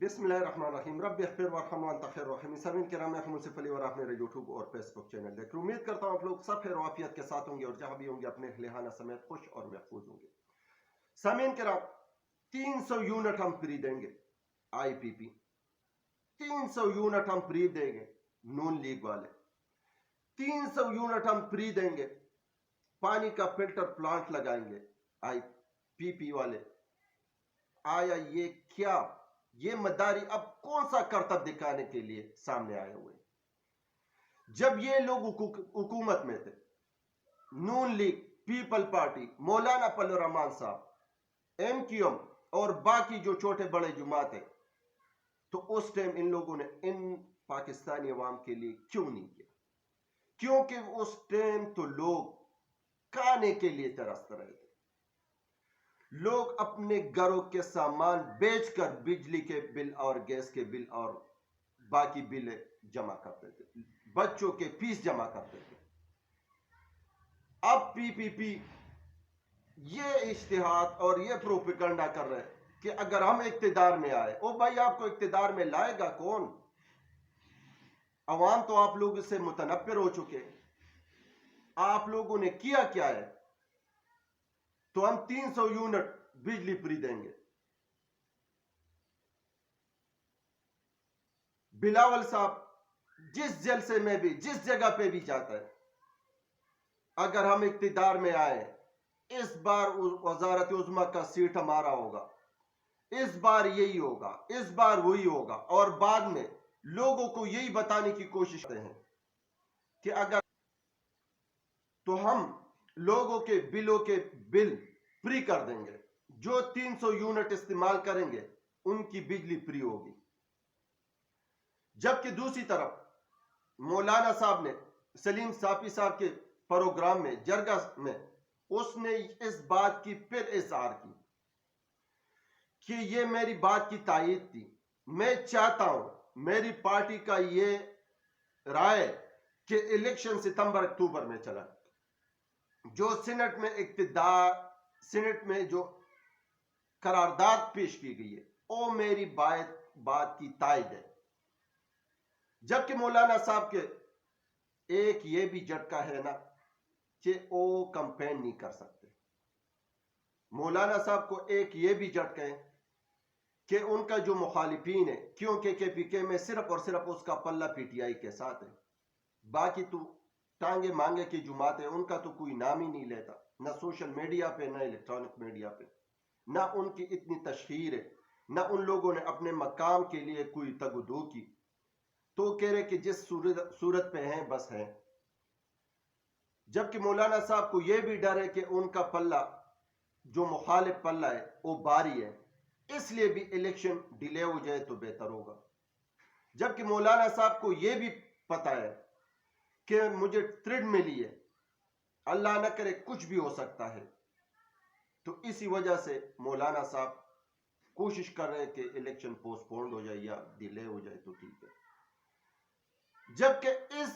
बिस्मिल्लाहिर्रहमानिर्रहीम रब्बि इग़फिर वरहम वअन्ता खैरुर राहिमीन। सामीन किराम, मैं हूं मुनसिफ अली और आप मेरे यूट्यूब और फेसबुक चैनल देख रहे। उम्मीद करता हूं आप लोग सब खैर और आफियत के साथ होंगे और जहां भी होंगे अपने लिहाना समेत खुश और महफूज होंगे। सामीन किराम, 300 यूनिट हम फ्री देंगे IPP, 300 यूनिट हम फ्री देंगे नून लीग वाले, 300 यूनिट हम फ्री देंगे, पानी का फिल्टर प्लांट लगाएंगे IPP वाले। आया ये मदारी अब कौन सा करतब दिखाने के लिए सामने आए हुए? जब ये लोग हुकूमत में थे, नून लीग, पीपल पार्टी, मौलाना फजल रहमान साहब, MQM और बाकी जो छोटे बड़े जमात है, तो उस टाइम इन लोगों ने इन पाकिस्तानी अवाम के लिए क्यों नहीं किया? क्योंकि उस टाइम तो लोग खाने के लिए तरस रहे थे। लोग अपने घरों के सामान बेचकर बिजली के बिल और गैस के बिल और बाकी बिल जमा करते थे, बच्चों के फीस जमा करते थे। अब PPP ये इश्तिहाद और ये प्रोपेगेंडा कर रहे हैं कि अगर हम इक्तिदार में आए, ओ भाई आपको इक्तिदार में लाएगा कौन? अवाम तो आप लोगों से मुतनफ्फिर हो चुके। आप लोगों ने किया क्या है? तो हम 300 यूनिट बिजली फ्री देंगे। बिलावल साहब जिस जलसे में भी, जिस जगह पे भी जाता है, अगर हम इक्तिदार में आए, इस बार वजारत उज़्मा का सीट हमारा होगा, इस बार यही होगा, इस बार वही होगा, और बाद में लोगों को यही बताने की कोशिश करते हैं कि अगर तो हम लोगों के बिलों के बिल फ्री कर देंगे, जो 300 यूनिट इस्तेमाल करेंगे उनकी बिजली फ्री होगी। जबकि दूसरी तरफ मौलाना साहब ने सलीम साफी साहब के प्रोग्राम में जरगा में उसने इस बात की फिर इज़हार की कि ये मेरी बात की तायीद थी। मैं चाहता हूं, मेरी पार्टी का ये राय कि इलेक्शन सितंबर अक्टूबर में चला, जो सीनेट में सीनेट में जो करारदाद पेश की गई है वो मेरी बात की तायद है। जबकि मौलाना साहब के एक ये भी झटका है ना कि वो कंपेन नहीं कर सकते। मौलाना साहब को एक ये भी झटका है कि उनका जो मुखालिफीन है, क्योंकि KPK में सिर्फ और सिर्फ उसका पल्ला PTI के साथ है, बाकी तो टांगे मांगे की जुमात है, उनका तो कोई नाम ही नहीं लेता, ना सोशल मीडिया पे, ना इलेक्ट्रॉनिक मीडिया पे, ना उनकी इतनी तशहीर है, ना उन लोगों ने अपने मकाम के लिए कोई तगदो की। तो कह रहे कि जिस सूरत पे हैं बस हैं। जबकि मौलाना साहब को यह भी डर है कि उनका पल्ला जो मुखालिफ पल्ला है वो भारी है, इसलिए भी इलेक्शन डिले हो जाए तो बेहतर होगा। जबकि मौलाना साहब को यह भी पता है कि मुझे थ्रेड मिली है, अल्लाह न करे कुछ भी हो सकता है, तो इसी वजह से मौलाना साहब कोशिश कर रहे हैं कि इलेक्शन पोस्टपोन्ड हो जाए या डिले हो जाए तो ठीक है। जबकि इस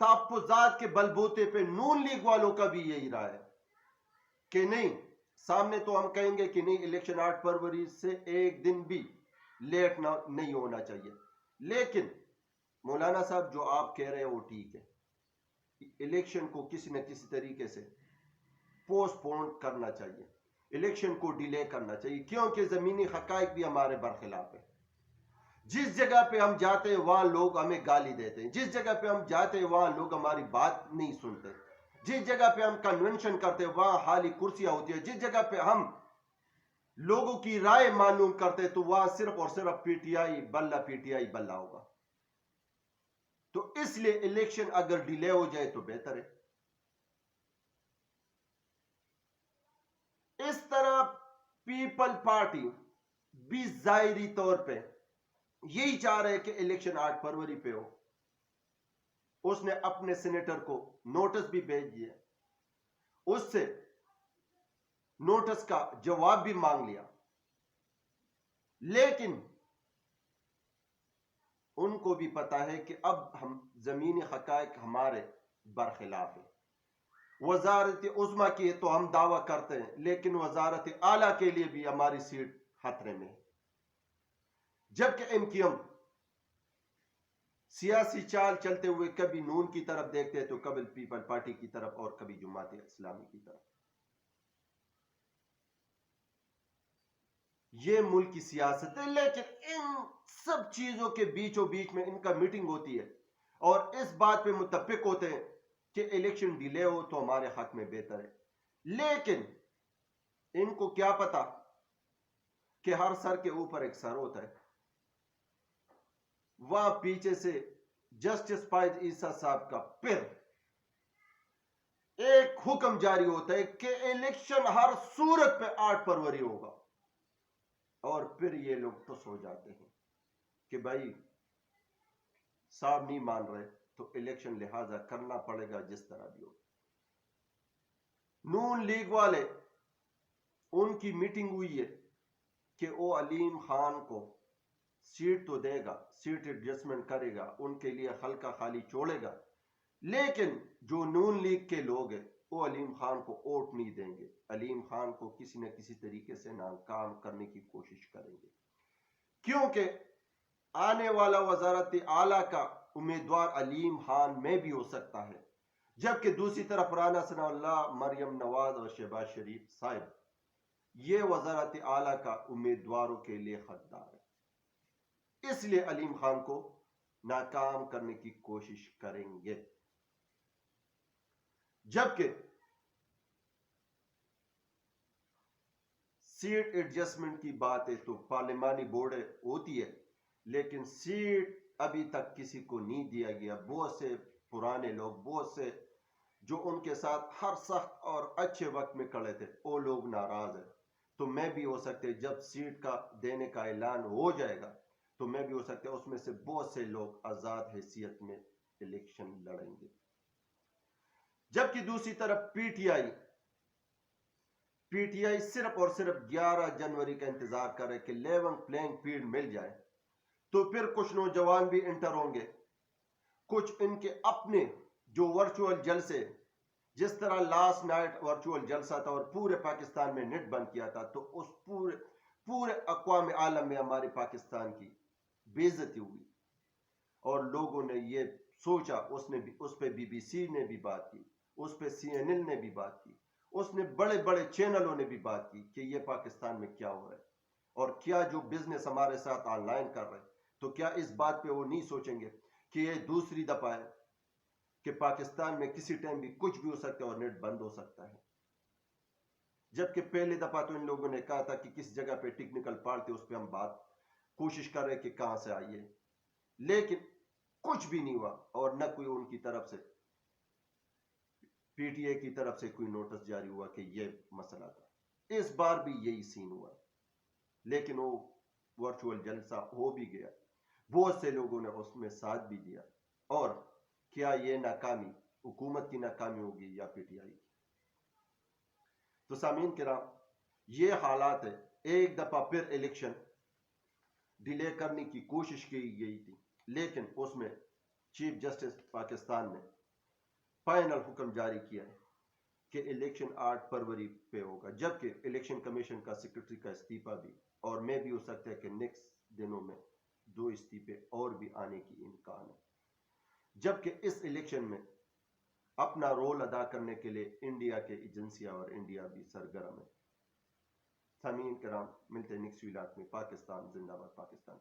तहफ़्फ़ुज़ात के बलबूते पे नून लीग वालों का भी यही राय है कि नहीं, सामने तो हम कहेंगे कि नहीं, इलेक्शन 8 फरवरी से एक दिन भी लेट नहीं होना चाहिए, लेकिन मौलाना साहब जो आप कह रहे हैं वो ठीक है, इलेक्शन को किसी न किसी तरीके से पोस्टपोन करना चाहिए, इलेक्शन को डिले करना चाहिए, क्योंकि जमीनी हकाइक भी हमारे बरखिलाफ है। जिस जगह पे हम जाते हैं वहां लोग हमें गाली देते हैं, जिस जगह पे हम जाते हैं वहां लोग हमारी बात नहीं सुनते, जिस जगह पे हम कन्वेंशन करते हैं वहां खाली कुर्सियां होती है, जिस जगह पे हम लोगों की राय मालूम करते हैं तो वहां सिर्फ और सिर्फ PTI बल्ला होगा। तो इसलिए इलेक्शन अगर डिले हो जाए तो बेहतर है। इस तरह पीपल पार्टी भी जाहिरी तौर पे यही चाह रहे कि इलेक्शन 8 फरवरी पे हो। उसने अपने सीनेटर को नोटिस भी भेज दिया, उससे नोटिस का जवाब भी मांग लिया, लेकिन उनको भी पता है कि अब हम जमीनी हकाइक हमारे बरखिलाफ है। वजारत उज़्मा की तो हम दावा करते हैं, लेकिन वजारत आला के लिए भी हमारी सीट खतरे में है। جبکہ ایم کیو ایم سیاسی چال چلتے ہوئے کبھی نون کی طرف دیکھتے تو کبھی پیپل پارٹی کی طرف اور کبھی جماعت اسلامی کی طرف. یہ ملک کی سیاست ہے. لیکن ان سب چیزوں کے بیچوں بیچ میں ان کا میٹنگ ہوتی ہے اور اس بات پہ متفق ہوتے ہیں کہ الیکشن ڈیلے ہو تو ہمارے حق میں بہتر ہے. لیکن ان کو کیا پتا کہ ہر سر کے اوپر ایک سر ہوتا ہے. وہاں پیچھے سے جسٹس فائز عیسیٰ صاحب کا پھر ایک حکم جاری ہوتا ہے کہ الیکشن ہر صورت پہ 8 فروری ہوگا. اور پھر یہ لوگ ٹس ہو جاتے ہیں کہ بھائی صاحب نہیں مان رہے تو الیکشن لہذا کرنا پڑے گا جس طرح بھی ہو. نون لیگ والے ان کی میٹنگ ہوئی ہے کہ وہ علیم خان کو سیٹ تو دے گا, سیٹ ایڈجسٹمنٹ کرے گا, ان کے لیے حلقہ خالی چھوڑے گا, لیکن جو نون لیگ کے لوگ ہیں وہ علیم خان کو ووٹ نہیں دیں گے. علیم خان کو کسی نہ کسی طریقے سے ناکام کرنے کی کوشش کریں گے, کیونکہ آنے والا وزارت اعلیٰ کا امیدوار علیم خان میں بھی ہو سکتا ہے, جبکہ دوسری طرف رانا ثناء اللہ, مریم نواز اور شہباز شریف صاحب یہ وزارت اعلیٰ کا امیدواروں کے لیے حقدار ہے. اس لیے علیم خان کو ناکام کرنے کی کوشش کریں گے. جبکہ سیٹ ایڈجسٹمنٹ کی بات ہے تو پارلیمانی بورڈ ہوتی ہے, لیکن سیٹ ابھی تک کسی کو نہیں دیا گیا. بہت سے پرانے لوگ, بہت سے جو ان کے ساتھ ہر سخت اور اچھے وقت میں کھڑے تھے, وہ لوگ ناراض ہیں. تو میں بھی ہو سکتے جب سیٹ کا دینے کا اعلان ہو جائے گا تو میں بھی ہو سکتا ہے اس میں سے بہت سے لوگ آزاد حیثیت میں الیکشن لڑیں گے. جبکہ دوسری طرف پی ٹی آئی صرف اور صرف 11 جنوری کا انتظار کر رہے کہ لیول پلینگ فیلڈ مل جائے تو پھر کچھ نوجوان بھی انٹر ہوں گے, کچھ ان کے اپنے جو ورچوئل جلسے, جس طرح لاسٹ نائٹ ورچوئل جلسہ تھا اور پورے پاکستان میں نیٹ بند کیا تھا, تو اس پورے اقوام عالم میں ہمارے پاکستان کی بے عزتی ہوئی اور لوگوں نے یہ سوچا. اس پہ بی بی سی نے بھی بات کی, اس پہ سی این ایل نے بھی بات کی, اس نے بڑے بڑے چینلوں نے بھی بات کی کہ یہ پاکستان میں کیا ہو رہا ہے اور کیا جو بزنس ہمارے ساتھ آن لائن کر رہے ہیں, تو کیا اس بات پہ وہ نہیں سوچیں گے کہ یہ دوسری دفعہ ہے کہ پاکستان میں کسی ٹائم بھی کچھ بھی ہو سکتا ہے اور نیٹ بند ہو سکتا ہے. جبکہ پہلی دفعہ تو ان لوگوں نے کہا تھا کہ کس جگہ پہ ٹیکنیکل فالٹ ہے اس پہ ہم بات کوشش کر رہے کہ کہاں سے آئیے, لیکن کچھ بھی نہیں ہوا اور نہ کوئی ان کی طرف سے پی ٹی آئی کی طرف سے کوئی نوٹس جاری ہوا کہ یہ مسئلہ تھا. اس بار بھی یہی سین ہوا, لیکن وہ ورچوئل جلسہ ہو بھی گیا, بہت سے لوگوں نے اس میں ساتھ بھی دیا. اور کیا یہ ناکامی حکومت کی ناکامی ہوگی یا پی ٹی آئی کی؟ تو سامعین کرام, یہ حالات ہے. ایک دفعہ پھر الیکشن ڈیلے کرنے کی کوشش کی گئی تھی, لیکن اس میں چیف جسٹس پاکستان نے فائنل حکم جاری کیا ہے کہ الیکشن 8 فروری پہ ہوگا, جبکہ الیکشن کمیشن کا سیکرٹری کا استعفیٰ بھی, اور میں بھی ہو سکتا ہے کہ نیکسٹ دنوں میں 2 استعفے اور بھی آنے کی امکان ہے. جبکہ اس الیکشن میں اپنا رول ادا کرنے کے لیے انڈیا کے ایجنسیاں اور انڈیا بھی سرگرم ہے. سامعین کرام, ملتے ہیں نیکسٹ ویلاگ میں. پاکستان زندہ باد, پاکستان.